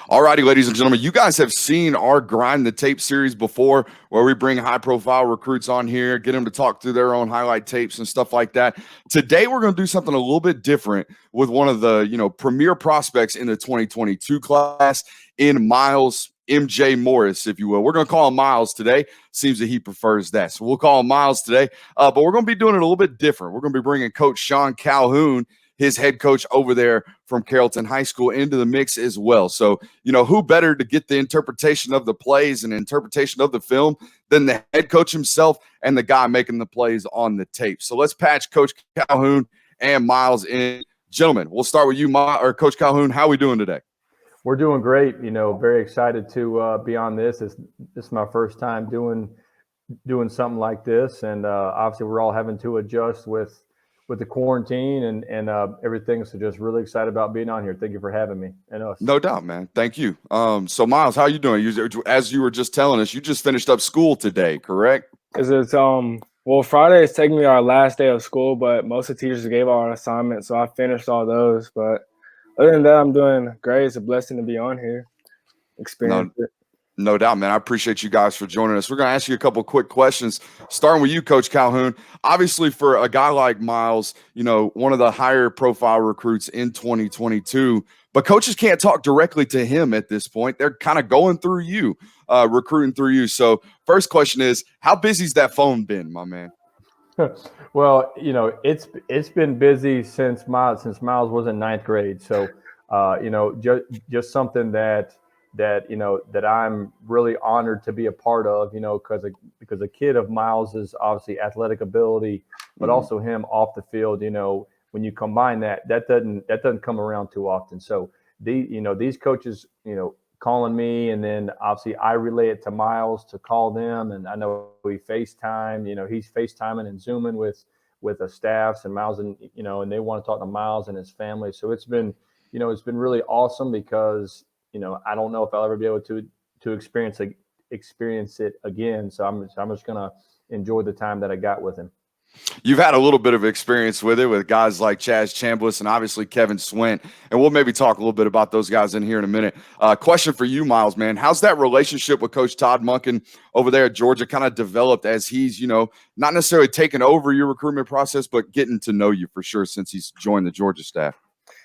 All righty, ladies and gentlemen, you guys have seen our Grind the Tape series before where we bring high-profile recruits on here, get them to talk through their own highlight tapes and stuff like that. Today, we're going to do something a little bit different with one of the, premier prospects in the 2022 class in Myles MJ Morris, if you will. We're going to call him Myles today. Seems that he prefers that. So we'll call him Myles today. But we're going to be doing it a little bit different. We're going to be bringing Coach Sean Calhoun, his head coach over there from Carrollton High School, into the mix as well. So, who better to get the interpretation of the plays and interpretation of the film than the head coach himself and the guy making the plays on the tape. So let's patch Coach Calhoun and Myles in. Gentlemen, we'll start with you, Coach Calhoun. How are we doing today? We're doing great. Very excited to be on this. This is my first time doing something like this, and obviously we're all having to adjust with the quarantine and everything. So just really excited about being on here. Thank you for having me and us. No doubt, man. Thank you. So Myles, how are you doing? As you were just telling us, you just finished up school today, correct? Well, Friday is technically our last day of school, but most of the teachers gave our assignments, so I finished all those. But other than that, I'm doing great. It's a blessing to be on here. Experience it. No doubt, man. I appreciate you guys for joining us. We're going to ask you a couple of quick questions, starting with you, Coach Calhoun. Obviously, for a guy like Myles, one of the higher profile recruits in 2022, but coaches can't talk directly to him at this point. They're kind of going through you, recruiting through you. So first question is, how busy's that phone been, my man? Well, it's been busy since Myles was in ninth grade. So, just something that I'm really honored to be a part of, because a kid of Myles is obviously athletic ability, but also him off the field. When you combine that doesn't come around too often. So these coaches, calling me, and then obviously I relay it to Myles to call them, and I know we FaceTime. He's FaceTiming and Zooming with the staffs and Myles, and and they want to talk to Myles and his family. So it's been really awesome because I don't know if I'll ever be able to experience it again. So I'm just gonna enjoy the time that I got with him. You've had a little bit of experience with it with guys like Chaz Chambliss and obviously Kevin Swint, and we'll maybe talk a little bit about those guys in here in a minute. Question for you, Myles, man. How's that relationship with Coach Todd Monken over there at Georgia kind of developed as he's, not necessarily taken over your recruitment process, but getting to know you for sure since he's joined the Georgia staff?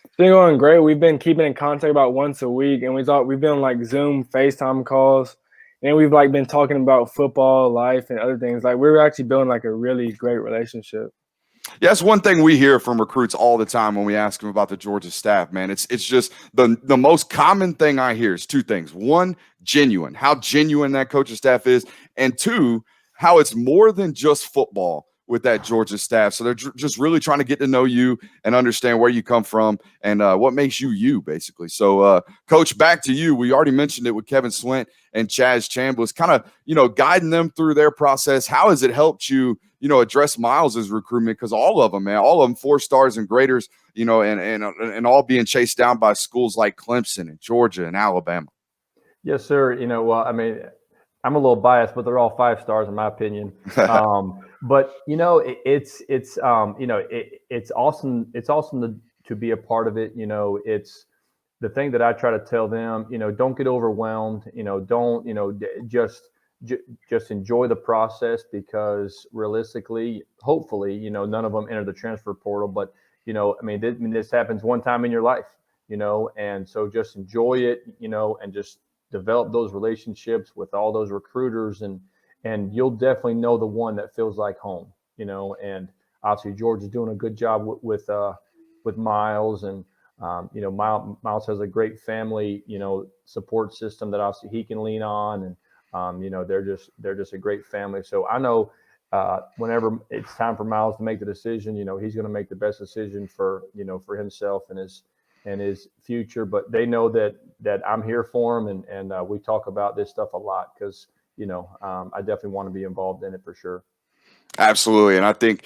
It's been going great. We've been keeping in contact about once a week, and we've been on like Zoom, FaceTime calls, and we've like been talking about football, life, and other things. Like we're actually building like a really great relationship. Yeah, that's one thing we hear from recruits all the time when we ask them about the Georgia staff, man. It's just the most common thing I hear is two things. One, genuine, how genuine that coaching staff is, and two, how it's more than just football with that Georgia staff. So they're just really trying to get to know you and understand where you come from and what makes you, basically. So, Coach, back to you. We already mentioned it with Kevin Swint and Chaz Chambliss, kind of, guiding them through their process. How has it helped you, address Myles' recruitment? Because all of them, man, all of them 4 stars and graders, and all being chased down by schools like Clemson and Georgia and Alabama. Yes, sir. Well, I mean, I'm a little biased, but they're all 5 stars in my opinion. But it's awesome. It's awesome to be a part of it. It's the thing that I try to tell them. Don't get overwhelmed. Don't just enjoy the process, because realistically, hopefully, none of them enter the transfer portal. But this happens one time in your life. And so just enjoy it. And just develop those relationships with all those recruiters, and you'll definitely know the one that feels like home, and obviously George is doing a good job with Myles, and Myles has a great family, support system that obviously he can lean on, and they're just a great family. So I know whenever it's time for Myles to make the decision, he's going to make the best decision for himself and his future. But they know that I'm here for him, and we talk about this stuff a lot because I definitely want to be involved in it for sure. Absolutely. And I think,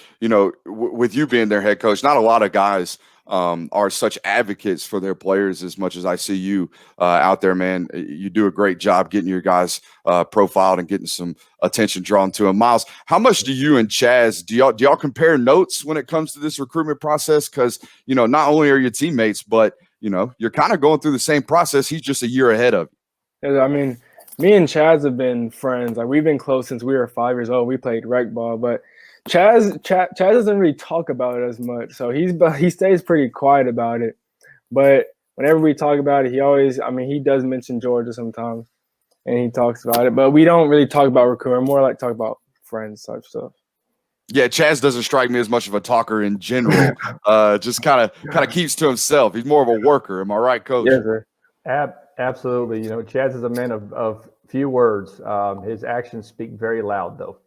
with you being their head coach, not a lot of guys are such advocates for their players as much as I see you out there, man. You do a great job getting your guys profiled and getting some attention drawn to them. Myles, how much do you and Chaz, do y'all compare notes when it comes to this recruitment process? Because, not only are you teammates, but, you're kind of going through the same process. He's just a year ahead of you. I mean, me and Chaz have been friends. Like, we've been close since we were 5 years old. We played rec ball, but Chaz doesn't really talk about it as much. So he stays pretty quiet about it. But whenever we talk about it, he does mention Georgia sometimes, and he talks about it. But we don't really talk about recruiting. More like talk about friends type stuff. Yeah, Chaz doesn't strike me as much of a talker in general. Just kind of keeps to himself. He's more of a worker. Am I right, Coach? Yes, sir. Absolutely. Chaz is a man of few words. His actions speak very loud, though.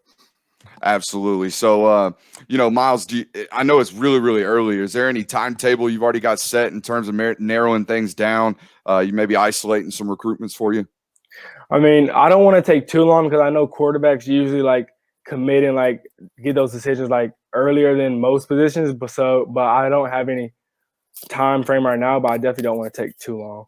Absolutely. So, Myles, I know it's really, really early. Is there any timetable you've already got set in terms of narrowing things down? You may be isolating some recruitments for you? I mean, I don't want to take too long because I know quarterbacks usually like commit and like get those decisions like earlier than most positions. But I don't have any time frame right now, but I definitely don't want to take too long.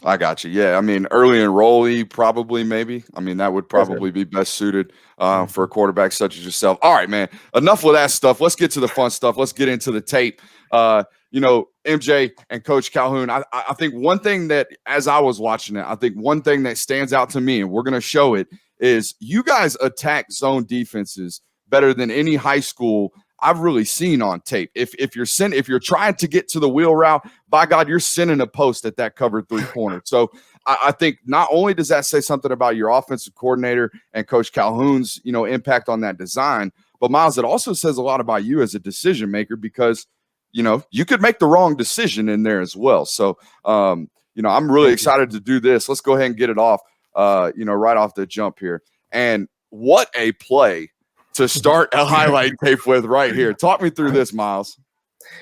I got you. Yeah, I mean, early enrollee, probably, maybe. I mean, that would probably be best suited for a quarterback such as yourself. All right, man. Enough with that stuff. Let's get to the fun stuff. Let's get into the tape. MJ and Coach Calhoun, I think one thing that, as I was watching it, I think one thing that stands out to me, and we're going to show it, is you guys attack zone defenses better than any high school I've really seen on tape. If you're trying to get to the wheel route, by God, you're sending a post at that cover 3 corner. So I think not only does that say something about your offensive coordinator and Coach Calhoun's, impact on that design, but Myles, it also says a lot about you as a decision maker because, you could make the wrong decision in there as well. So, I'm really excited to do this. Let's go ahead and get it off, right off the jump here. And what a play to start a highlight tape with right here. Talk me through this, Myles.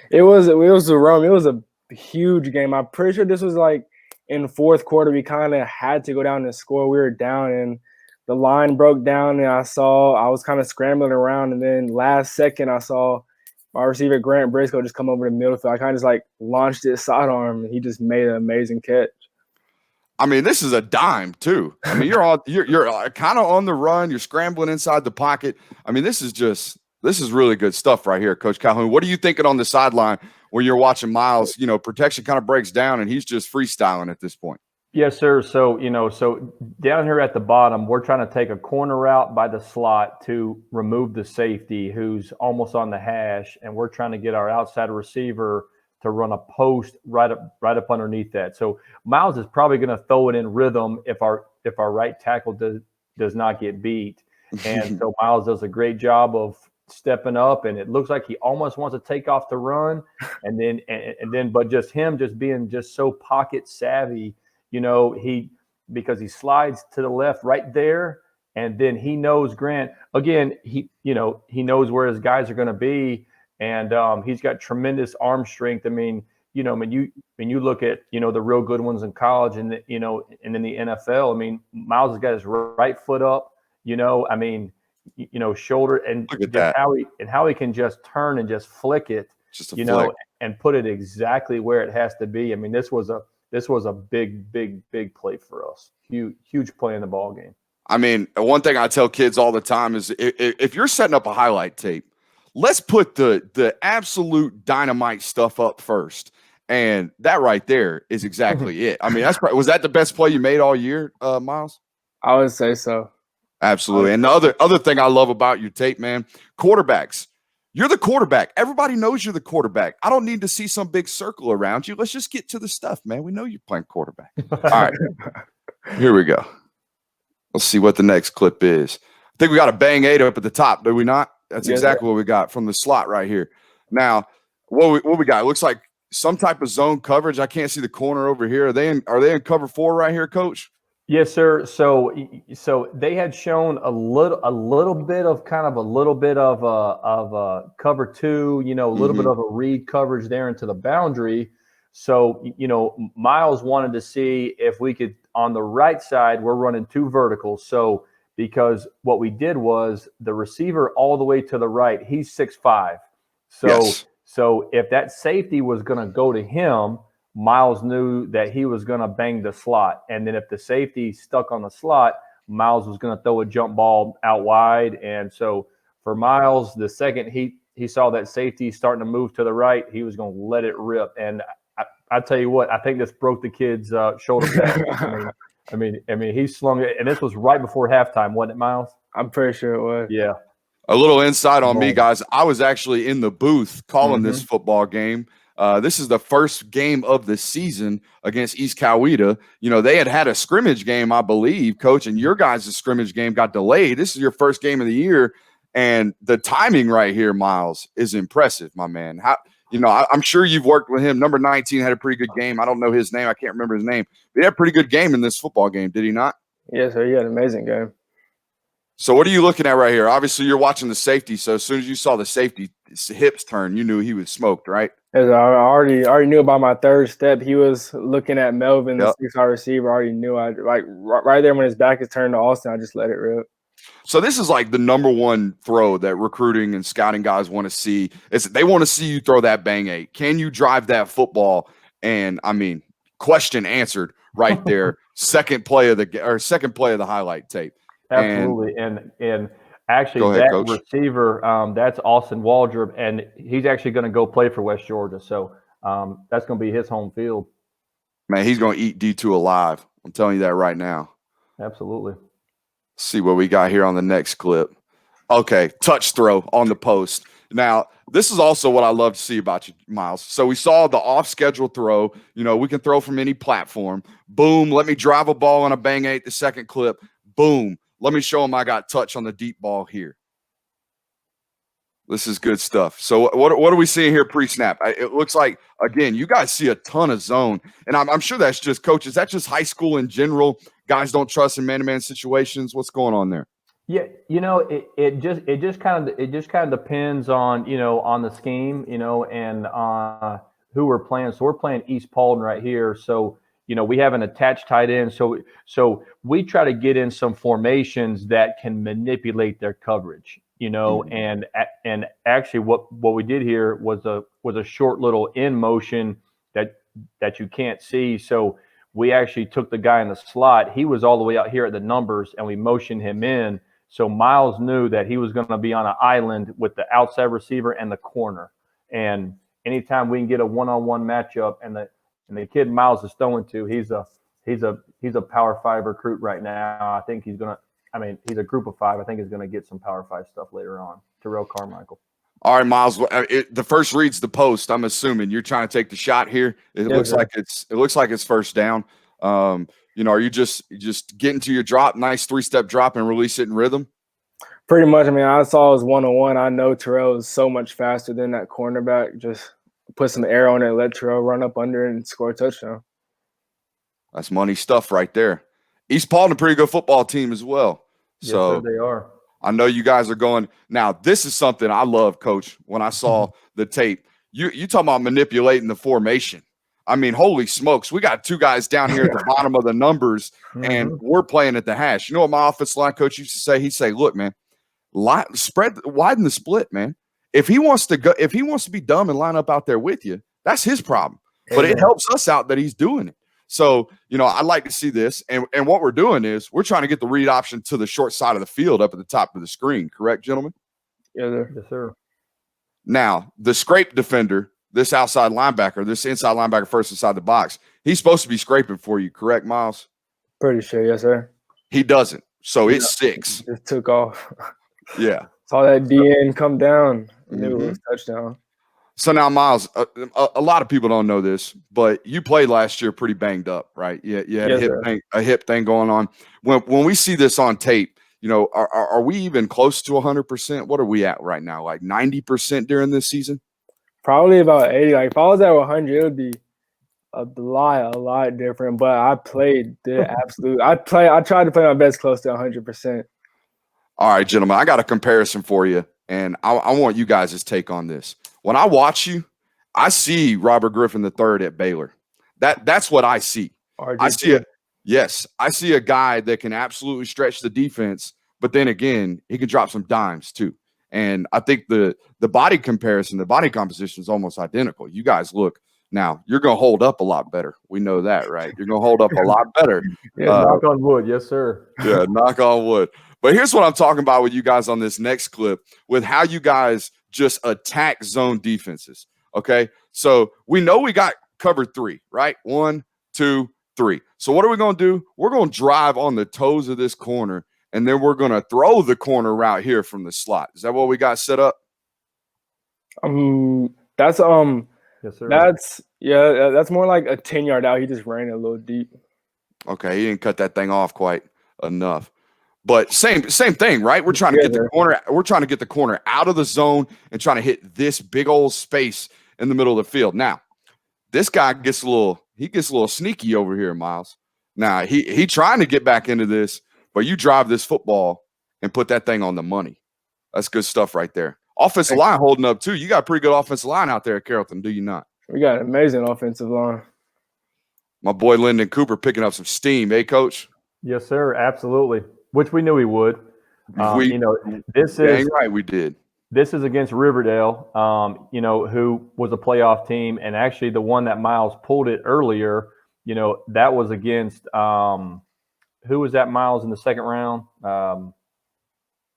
It was a Rome. It was a huge game. I'm pretty sure this was like in the fourth quarter. We kind of had to go down and score. We were down, and the line broke down, and I was kind of scrambling around, and then last second I saw my receiver Grant Briscoe just come over the middle field. I kind of just like launched it sidearm, and he just made an amazing catch. I mean, this is a dime too. I mean, you're kind of on the run. You're scrambling inside the pocket. I mean, this is really good stuff right here, Coach Calhoun. What are you thinking on the sideline when you're watching Myles? Protection kind of breaks down, and he's just freestyling at this point. Yes, sir. So down here at the bottom, we're trying to take a corner route by the slot to remove the safety who's almost on the hash, and we're trying to get our outside receiver to run a post right up underneath that. So Myles is probably going to throw it in rhythm if our right tackle does not get beat. And so Myles does a great job of stepping up, and it looks like he almost wants to take off the run, and then but just being just so pocket savvy, because he slides to the left right there, and then he knows Grant again. He knows where his guys are going to be. And he's got tremendous arm strength. I mean, when you look at, the real good ones in college and, and in the NFL, I mean, Myles has got his right foot up, shoulder and how he can just turn and just flick it, and put it exactly where it has to be. I mean, this was a big play for us. Huge play in the ball game. I mean, one thing I tell kids all the time is if you're setting up a highlight tape, let's put the absolute dynamite stuff up first. And that right there is exactly it. I mean, was that the best play you made all year, Myles? I would say so. Absolutely. And the other thing I love about your tape, man, quarterbacks. You're the quarterback. Everybody knows you're the quarterback. I don't need to see some big circle around you. Let's just get to the stuff, man. We know you're playing quarterback. All right. Here we go. Let's see what the next clip is. I think we got a bang 8 up at the top, do we not? That's exactly what we got from the slot right here. Now, what we got? It looks like some type of zone coverage. I can't see the corner over here. Are they in cover 4 right here, Coach? Yes, sir. So they had shown a little bit of cover 2. A little bit of a read coverage there into the boundary. So Myles wanted to see if we could on the right side. We're running 2 verticals. So because what we did was the receiver all the way to the right, he's 6'5". So if that safety was going to go to him, Myles knew that he was going to bang the slot. And then if the safety stuck on the slot, Myles was going to throw a jump ball out wide. And so for Myles, the second he saw that safety starting to move to the right, he was going to let it rip. And I tell you what, I think this broke the kid's shoulder pad. I mean, he slung it, and this was right before halftime, wasn't it, Myles? I'm pretty sure it was. Yeah. A little insight on me, guys. I was actually in the booth calling this Mm-hmm. football game. This is the first game of the season against East Coweta. You know, they had a scrimmage game, I believe, Coach, and your guys' scrimmage game got delayed. This is your first game of the year, and the timing right here, Myles, is impressive, my man. How, you know, I'm sure you've worked with him. Number 19 had a pretty good game. I don't know his name. I can't remember his name. But he had a pretty good game in this football game, did he not? Yes, sir. He had an amazing game. So what are you looking at right here? Obviously, you're watching the safety. So as soon as you saw the safety hips turn, you knew he was smoked, right? As I already knew about my third step. He was looking at Melvin, the 6'5" receiver. I already knew. Right there when his back is turned to Austin, I just let it rip. So this is like the number one throw that recruiting and scouting guys want to see. They want to see you throw that bang eight. Can you drive that football? And I mean, question answered right there. second play of the highlight tape. Absolutely. And actually, ahead, that Coach. receiver, that's Austin Waldrop, and he's actually going to go play for West Georgia. So that's going to be his home field. Man, he's going to eat D2 alive. I'm telling you that right now. Absolutely. Let's see what we got here on the next clip. Okay, touch throw on the post. Now, this is also what I love to see about you, Myles. So we saw the off-schedule throw. You know, we can throw from any platform. Boom, let me drive a ball on a bang eight, the second clip. Boom. Let me show him I got touch on the deep ball here. This is good stuff. So what are we seeing here pre-snap? It looks like, again, you guys see a ton of zone. And I'm sure that's just, Coach, is that just high school in general? Guys don't trust in man-to-man situations? What's going on there? Yeah, you know, it just kind of depends on, you know, on the scheme, you know, and who we're playing. So we're playing East Paulding right here. So, you know, we have an attached tight end. So we try to get in some formations that can manipulate their coverage, you know, and actually what we did here was a short little in motion that you can't see. So we actually took the guy in the slot. He was all the way out here at the numbers, and we motioned him in. So Myles knew that he was going to be on an island with the outside receiver and the corner. And anytime we can get a one-on-one matchup, and the kid Myles is throwing to, he's a Power 5 recruit right now. I think he's a group of 5. I think he's going to get some Power 5 stuff later on. Terrell Carmichael. All right, Myles. The first read's the post. I'm assuming you're trying to take the shot here. It looks like it's first down. You know, are you just getting to your drop, nice 3-step drop, and release it in rhythm? Pretty much. I mean, I saw it was 1-on-1. I know Terrell is so much faster than that cornerback. Just put some air on it, let Terrell run up under it and score a touchdown. That's money stuff right there. East Paulding, a pretty good football team as well. Yes, So sir, they are. I know you guys are going. Now, this is something I love, Coach, when I saw the tape. You talking about manipulating the formation. I mean, holy smokes. We got 2 guys down here at the bottom of the numbers, and we're playing at the hash. You know what my offensive line coach used to say? He'd say, look, man, widen the split, man. If he wants to be dumb and line up out there with you, that's his problem. But it helps us out that he's doing it. So, you know, I'd like to see this. And what we're doing is we're trying to get the read option to the short side of the field up at the top of the screen. Correct, gentlemen? Yes, sir. Yes, sir. Now, the scrape defender, this outside linebacker, this inside linebacker first inside the box, he's supposed to be scraping for you. Correct, Myles? Pretty sure. Yes, sir. He doesn't. So it's 6. Just took off. Yeah. Saw that DN come down. Knew it was touchdown. So now, Myles, a lot of people don't know this, but you played last year pretty banged up, right? You had a hip thing going on. When we see this on tape, you know, are we even close to 100%? What are we at right now? Like 90% during this season? Probably about 80. Like if I was at 100, it would be a lot different. But I played the absolute. I tried to play my best close to 100%. All right, gentlemen, I got a comparison for you, and I want you guys' take on this. When I watch you, I see Robert Griffin III at Baylor. That's what I see. I see a guy that can absolutely stretch the defense, but then again, he can drop some dimes too. And I think the body comparison, the body composition is almost identical. You guys look now, you're going to hold up a lot better. We know that, right? You're going to hold up a lot better. Knock on wood. Yes, sir. Yeah, knock on wood. But here's what I'm talking about with you guys on this next clip with how you guys just attack zone defenses. Okay. So we know we got cover 3, right? 1, 2, 3. So what are we going to do? We're going to drive on the toes of this corner, and then we're going to throw the corner route here from the slot. Is that what we got set up? That's Yes, sir. that's more like a 10-yard out. He just ran it a little deep. Okay, he didn't cut that thing off quite enough. But same thing, right? We're trying to get the corner. We're trying to get the corner out of the zone and trying to hit this big old space in the middle of the field. Now, this guy gets a little sneaky over here, Myles. Now he trying to get back into this, but you drive this football and put that thing on the money. That's good stuff right there. Offensive line holding up too. You got a pretty good offensive line out there at Carrollton, do you not? We got an amazing offensive line. My boy Lyndon Cooper picking up some steam, eh, Coach? Yes, sir. Absolutely. Which we knew he would. This is right. We did. This is against Riverdale, who was a playoff team, and actually the one that Myles pulled it earlier. That was against who was that, Myles, in the second round?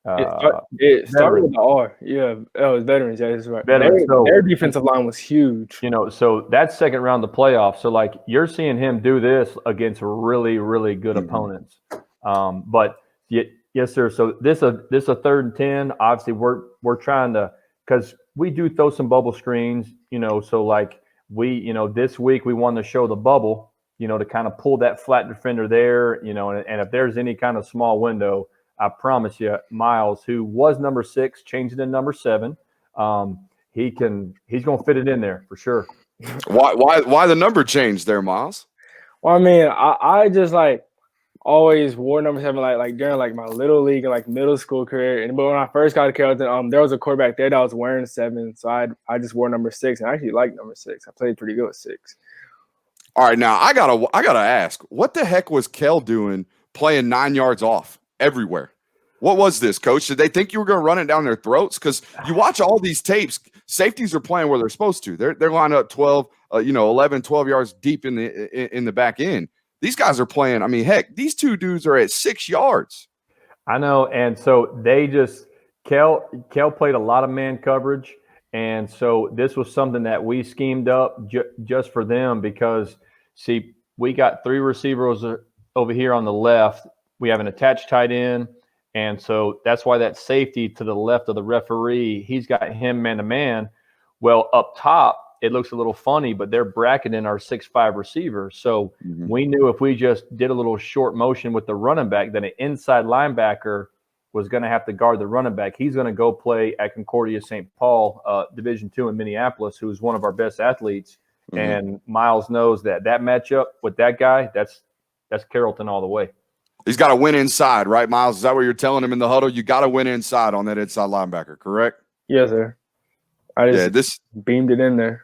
It started with the R. Yeah, it was Veterans. Yeah, that's right. Veterans. Their defensive line was huge. So that second round of the playoffs. So like you're seeing him do this against really, really good opponents. But yes, sir. So this a 3rd and 10. Obviously, we're trying to, because we do throw some bubble screens. So like we, this week we wanted to show the bubble. To kind of pull that flat defender there. And if there's any kind of small window, I promise you, Myles, who was number 6, changing to number 7, he's going to fit it in there for sure. Why the number change there, Myles? Well, I mean, I just like always wore number 7 like during like my little league and like middle school career. But when I first got to Carrollton, there was a quarterback there that was wearing 7, so I just wore number 6, and I actually liked number 6. I played pretty good with 6. All right, now I gotta ask, what the heck was Kel doing playing 9 yards off everywhere? What was this, Coach? Did they think you were going to run it down their throats? Because you watch all these tapes, safeties are playing where they're supposed to. They're lined up 12, 11, 12 yards deep in the back end. These guys are playing. I mean, heck, these two dudes are at 6 yards. I know, and so they just Kel played a lot of man coverage, and so this was something that we schemed up just for them because, see, we got 3 receivers over here on the left. We have an attached tight end. And so that's why that safety to the left of the referee, he's got him man-to-man. Well, up top, it looks a little funny, but they're bracketing our 6'5" receiver. So we knew if we just did a little short motion with the running back, then an inside linebacker was going to have to guard the running back. He's going to go play at Concordia St. Paul, Division II in Minneapolis, who's one of our best athletes. And Myles knows that matchup with that guy, that's Carrollton all the way. He's got to win inside, right, Myles? Is that what you're telling him in the huddle? You got to win inside on that inside linebacker, correct? Yes, sir. I just beamed it in there.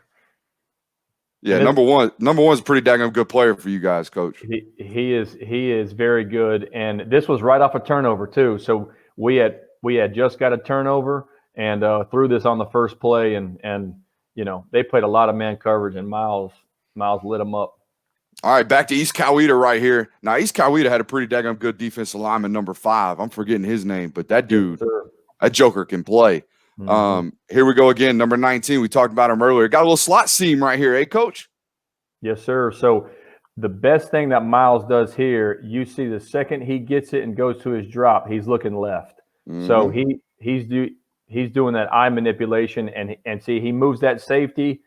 Yeah, number one is a pretty daggone good player for you guys, Coach. He is very good, and this was right off a turnover too. So we had just got a turnover and threw this on the first play, and they played a lot of man coverage, and Myles lit them up. All right, back to East Coweta right here. Now, East Coweta had a pretty daggone good defensive lineman, number 5. I'm forgetting his name, but that dude, that joker can play. Here we go again, number 19. We talked about him earlier. Got a little slot seam right here, eh, Coach? Yes, sir. So the best thing that Myles does here, you see the second he gets it and goes to his drop, he's looking left. So he's doing that eye manipulation, and see, he moves that safety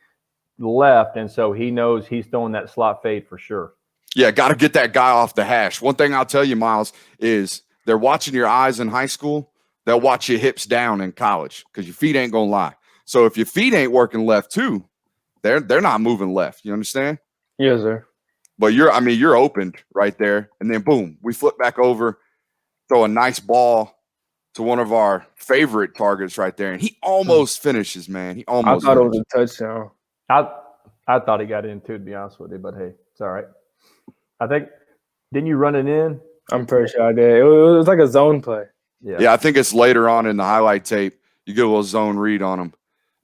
left, and so he knows he's throwing that slot fade for sure. Yeah, got to get that guy off the hash. One thing I'll tell you, Myles, is they're watching your eyes in high school. They'll watch your hips down in college because your feet ain't gonna lie. So if your feet ain't working left too, they're not moving left. You understand? Yes, sir. But you're opened right there, and then boom, we flip back over, throw a nice ball to one of our favorite targets right there, and he almost finishes, man. He almost. I thought it was a touchdown. I thought he got in too, to be honest with you, but hey, it's all right. I think, didn't you run it in? I'm pretty sure I did. It was like a zone play. Yeah, I think it's later on in the highlight tape. You get a little zone read on them.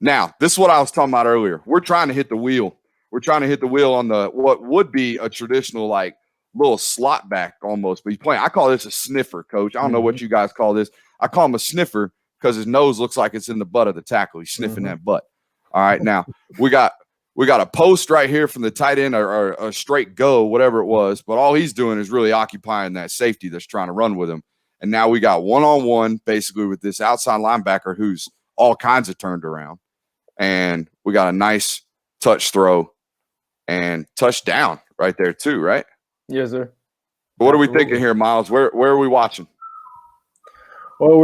Now, this is what I was talking about earlier. We're trying to hit the wheel. We're trying to hit the wheel on what would be a traditional like little slot back almost, but he's playing. I call this a sniffer, Coach. I don't know what you guys call this. I call him a sniffer because his nose looks like it's in the butt of the tackle. He's sniffing that butt. All right, now we got We got a post right here from the tight end or a straight go, whatever it was. But all he's doing is really occupying that safety that's trying to run with him. And now we got one-on-one basically with this outside linebacker who's all kinds of turned around. And we got a nice touch throw and touchdown right there too, right? Yes, sir. But what are we thinking here, Myles? Where are we watching? Well,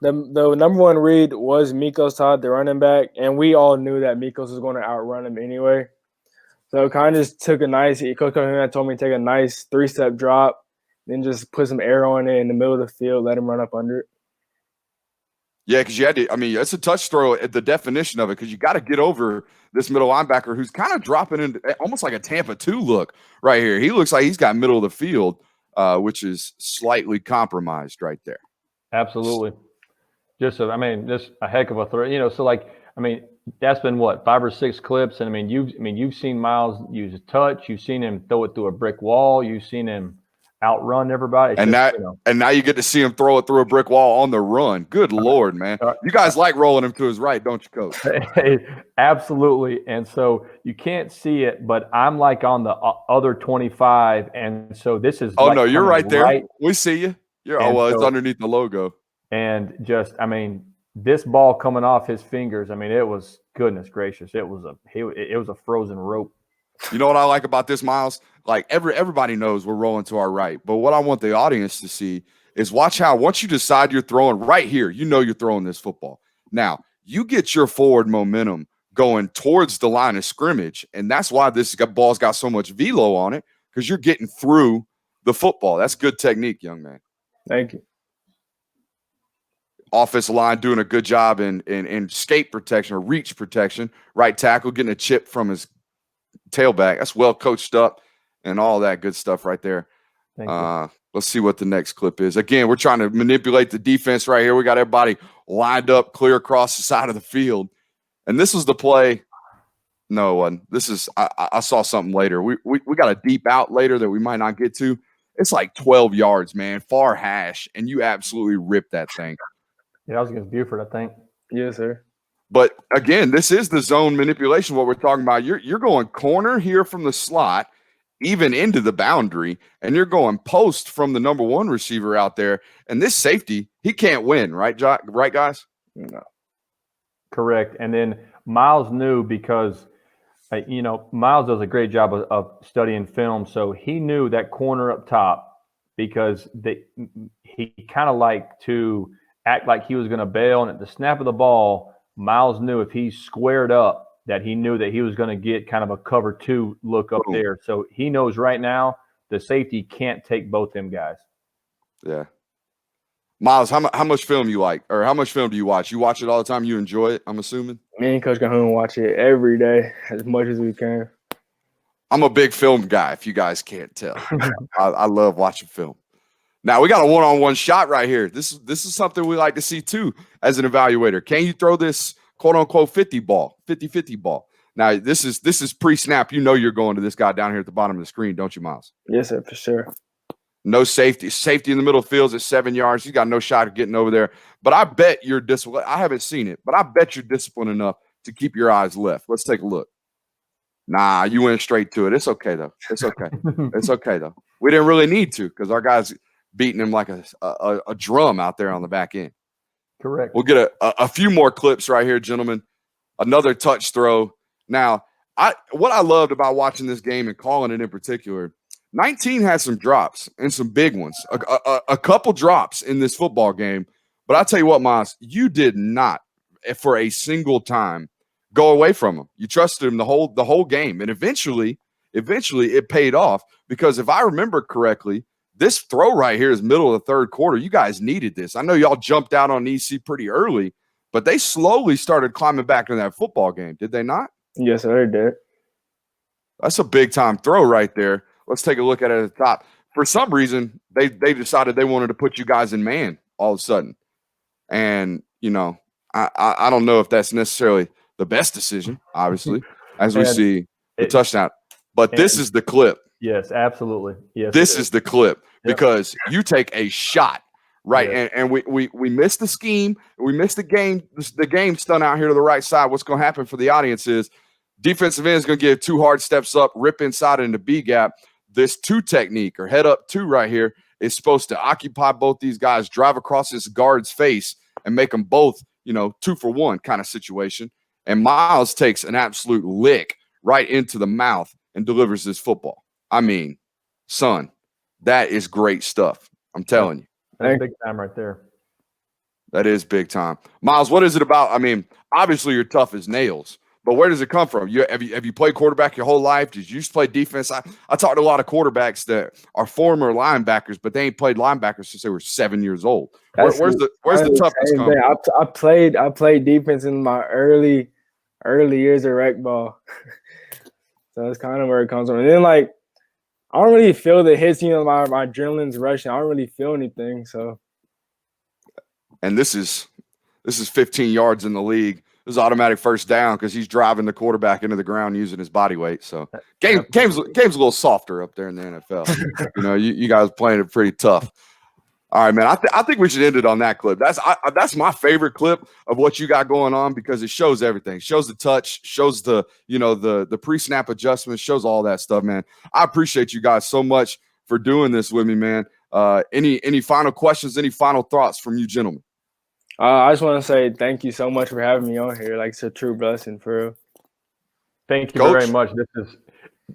the number one read was Mikos Todd, the running back, and we all knew that Mikos was going to outrun him anyway. So it kind of just took Coach Calhoun told me to take a nice 3-step drop, then just put some air on it in the middle of the field, let him run up under it. Yeah, because you had to. I mean, it's a touch throw at the definition of it because you got to get over this middle linebacker who's kind of dropping into almost like a Tampa 2 look right here. He looks like he's got middle of the field, which is slightly compromised right there. Absolutely. Just a heck of a throw. So that's been what, 5 or 6 clips, and you've seen Myles use a touch, you've seen him throw it through a brick wall, you've seen him outrun everybody. And now you get to see him throw it through a brick wall on the run. Good Lord, man. You guys like rolling him to his right, don't you, Coach? Absolutely. And so you can't see it, but I'm like on the other 25. And so this is. Oh, no, you're right there. We see you. It's underneath the logo. And this ball coming off his fingers, it was, goodness gracious, it was a frozen rope. You know what I like about this, Myles? Like everybody knows we're rolling to our right, but what I want the audience to see is watch how once you decide you're throwing right here, you're throwing this football. Now, you get your forward momentum going towards the line of scrimmage, and that's why this ball's got so much velo on it, because you're getting through the football. That's good technique, young man. Thank you. Offensive line doing a good job in skate protection or reach protection. Right tackle getting a chip from his tailback. That's well coached up and all that good stuff right there. Let's see what the next clip is. Again, we're trying to manipulate the defense right here. We got everybody lined up clear across the side of the field. And this was the play. No, it wasn't. This is I saw something later. We got a deep out later that we might not get to. It's like 12 yards, man. Far hash, and you absolutely ripped that thing. Yeah, that was against Buford, I think. Yes, sir. But again, this is the zone manipulation, what we're talking about. You're going corner here from the slot, even into the boundary, and you're going post from the number 1 receiver out there. And this safety, he can't win, right, right, guys? No. Correct. And then Myles knew because, Myles does a great job of studying film. So he knew that corner up top because he kind of liked to act like he was going to bail. And at the snap of the ball, Myles knew if he squared up that he knew that he was going to get kind of a cover 2 look up there. So he knows right now the safety can't take both them guys. Yeah. Myles, how much film you like, or how much film do you watch? You watch it all the time? You enjoy it, I'm assuming? Me and Coach Calhoun watch it every day as much as we can. I'm a big film guy, if you guys can't tell. I love watching film. Now, we got a one-on-one shot right here. This is something we like to see, too, as an evaluator. Can you throw this, quote-unquote, 50-50 ball? Now, this is pre-snap. You're going to this guy down here at the bottom of the screen, don't you, Myles? Yes, sir, for sure. No safety. Safety in the middle field at 7 yards. You got no shot of getting over there. But I bet you're disciplined. I haven't seen it, but I bet you're disciplined enough to keep your eyes left. Let's take a look. Nah, you went straight to it. It's okay, though. It's okay. It's okay, though. We didn't really need to because our guys – beating him like a drum out there on the back end. Correct. We'll get a few more clips right here, gentlemen. Another touch throw. Now, what I loved about watching this game and calling it in particular, 19 had some drops and some big ones, a couple drops in this football game. But I'll tell you what, Myles, you did not for a single time go away from him. You trusted him the whole game. And eventually it paid off because if I remember correctly, this throw right here is middle of the third quarter. You guys needed this. I know y'all jumped out on EC pretty early, but they slowly started climbing back in that football game. Did they not? Yes, sir, they did. That's a big-time throw right there. Let's take a look at it at the top. For some reason, they decided they wanted to put you guys in man all of a sudden. And, I don't know if that's necessarily the best decision, obviously, as we see the touchdown. But this is the clip. Yes, absolutely. Yes, this is the clip because you take a shot, right? Yes. And we missed the scheme. We missed the game. The game stun out here to the right side. What's going to happen for the audience is Defensive end is going to give 2 hard steps up, rip inside into B gap. This 2 technique, or head up 2 right here, is supposed to occupy both these guys, drive across this guard's face, and make them both, 2 for 1 kind of situation. And Myles takes an absolute lick right into the mouth and delivers this football. I mean, son, that is great stuff. I'm telling you. That's big time right there. That is big time. Myles, what is it about? I mean, obviously you're tough as nails, but where does it come from? Have you played quarterback your whole life? Did you used to play defense? I talked to a lot of quarterbacks that are former linebackers, but they ain't played linebackers since they were 7 years old. Where's the toughness come from? I played defense in my early years of rec ball. So that's kind of where it comes from. And then, like, I don't really feel the hits, my adrenaline's rushing. I don't really feel anything. So, and this is 15 yards in the league. This is automatic first down because he's driving the quarterback into the ground using his body weight. So game's a little softer up there in the NFL. You guys playing it pretty tough. All right, man. I think we should end it on that clip. That's my favorite clip of what you got going on because it shows everything. It shows the touch, shows the pre-snap adjustments, shows all that stuff, man. I appreciate you guys so much for doing this with me, man. Any final questions? Any final thoughts from you gentlemen? I just want to say thank you so much for having me on here. Like, it's a true blessing, for real. Thank you very much.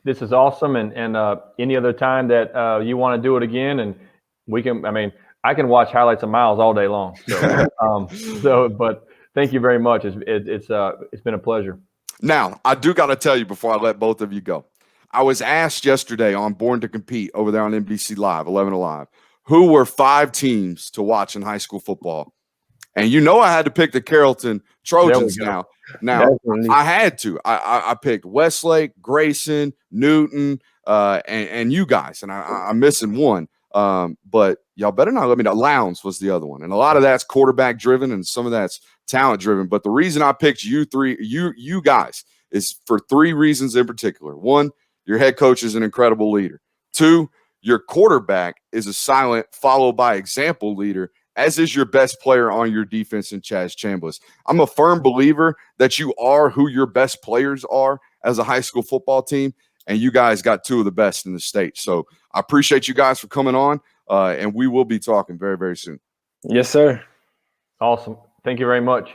This is awesome. And any other time that you want to do it again, and we can. I mean, I can watch highlights of Myles all day long. So, but thank you very much. It's been a pleasure. Now, I do got to tell you before I let both of you go. I was asked yesterday on Born to Compete over there on NBC Live, 11 Alive, who were 5 teams to watch in high school football. And I had to pick the Carrollton Trojans now. Now, I had to. I picked Westlake, Grayson, Newton, and you guys. And I'm missing one. But y'all better not let me know. Lowndes was the other one. And a lot of that's quarterback driven and some of that's talent driven. But the reason I picked you guys is for 3 reasons in particular. 1, your head coach is an incredible leader. 2, your quarterback is a silent, followed by example leader, as is your best player on your defense in Chaz Chambliss. I'm a firm believer that you are who your best players are as a high school football team, and you guys got 2 of the best in the state. So I appreciate you guys for coming on, and we will be talking very, very soon. Yes, sir. Awesome. Thank you very much.